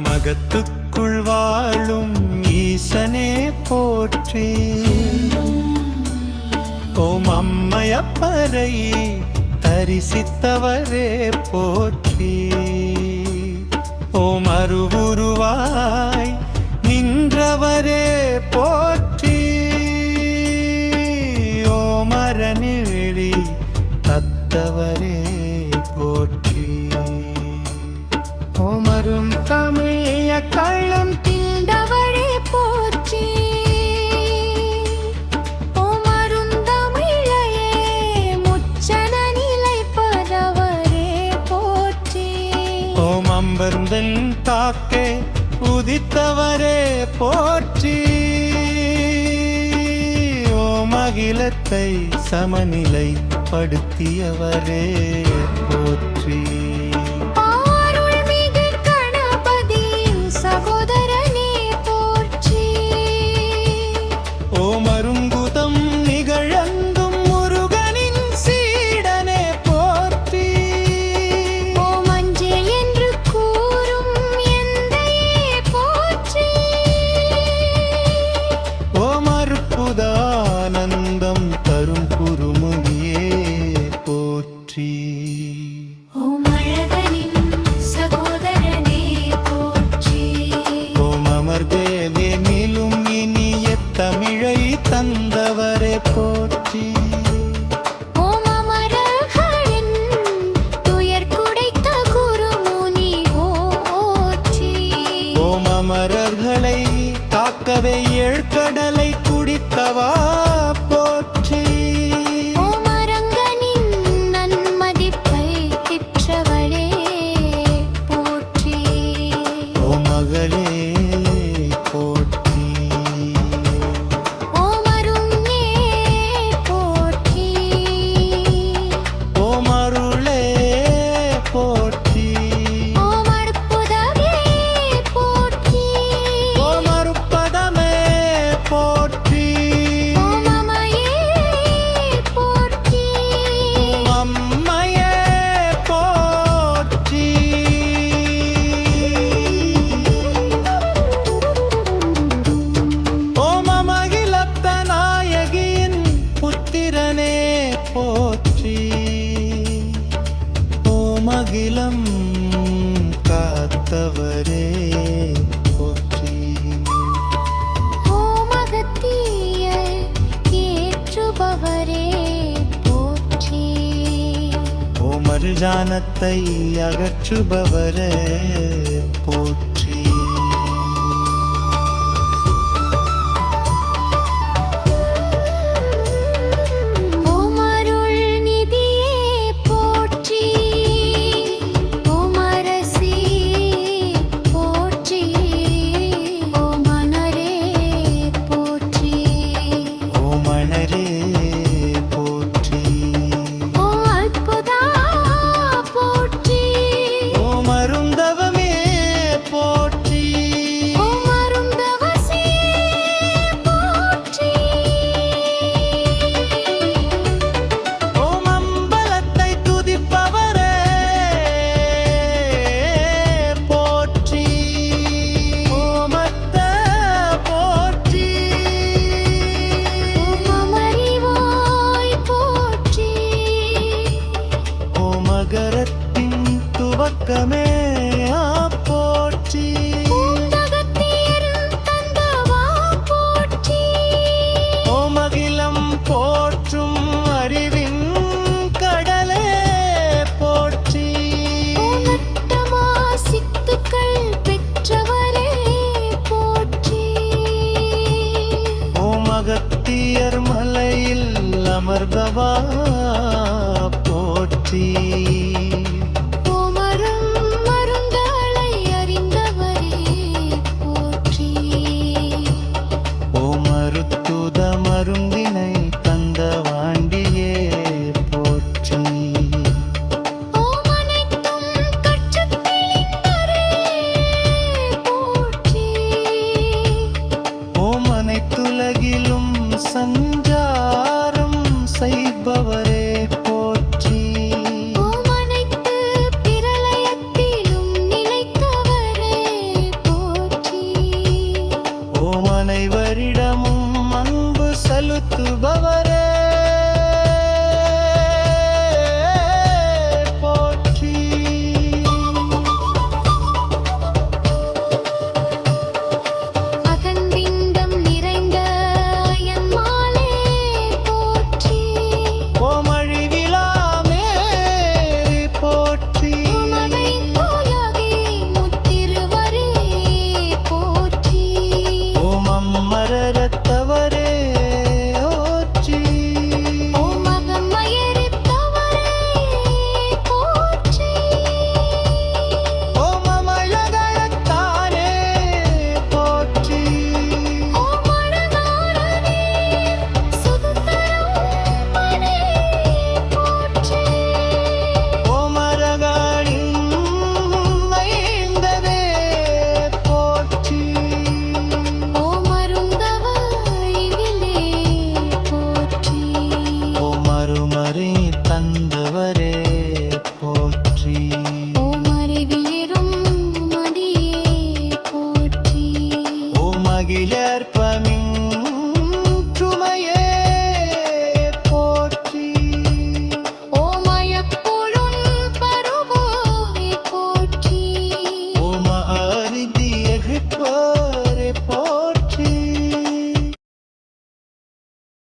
மகத்துக்குள் வாழும் ஈசனே போற்றி. ஓம் அம்மையப்பரை தரிசித்தவரே போற்றி. ஓம் அருவுருவாய் நின்றவரே போற்றி. ஓம் அறநெறி தத்தவரே போற்றி. ஓம் அரும் தமிழ் கள்ளம் திண்டவரே போற்றி. ஓம் அருந்தமிழையே முச்சன நிலைப்பதவரே போற்றி. ஓம் அம்பர்ந்தன் தாக்கே உதித்தவரே போற்றி. ஓம் அகிலத்தை சமநிலைப்படுத்தியவரே போற்றி. ஆனந்தம் தரும் குருமுகியே போற்றி. ஓம் அழகனின் சகோதரனே போற்றி. ஓம் அமர்தேவே நிலும் இனிய தமிழை தந்தவரே போற்றி. ஓம் அமரர்களின் துயர் குடைத்த குருமுனி போற்றி. ஓம் அமரர்களை காக்கவே ஏழ்கடலை குடித்தவா போற்றி. ஓம் அரங்கனின் நன்மதிப்பை பெற்றவளே போற்றி. ஓம் மகளே போற்றி. ஓம் அருணே போற்றி. ஓம் அருளே போற்றி. ஓம் அற்புதமே போற்றி. ஓம் அருப்பதமே போற்றி. ஓம் அம்மையே போற்றி. ஓம் அம்மையே போற்றி. ஓம் அமகிலத்த நாயகியின் புத்திரனே போற்றி. ஓம் அகிலம் காத்தவரே போற்றி. ஓம் அகத்தியர் ஏற்றுபவரே போற்றி. ஓம் அருஜானத்தை அகற்றுபவரே போற்றி. ஓம் அருள் நிதியே போற்றி. ஓம் அரசி போற்றி. ஓம் அனரே போற்றி. ஓம் அணரே போற்றி. ஓம் அற்புதா போற்றி. ஓம் அருந்தவமே போற்றி. அமர்ந்தவா போற்றி. ஓமரும் மருங்களை அறிந்தவரே போற்றி. ஓ மருத்துத மருந்தினை தந்த வாண்டியே போற்றி. ஓமனைத்தும் கற்றுத் தெளிந்தவரே போற்றி. ஓம் அனைத்துலகிலும் சஞ்சாரம் செய்பவரே போற்றி. ஓமனைத்து பிரளயத்திலும் நிலைத்தவரே போற்றி. ஓம் அனைவரிடமும் அன்பு செலுத்துபவரே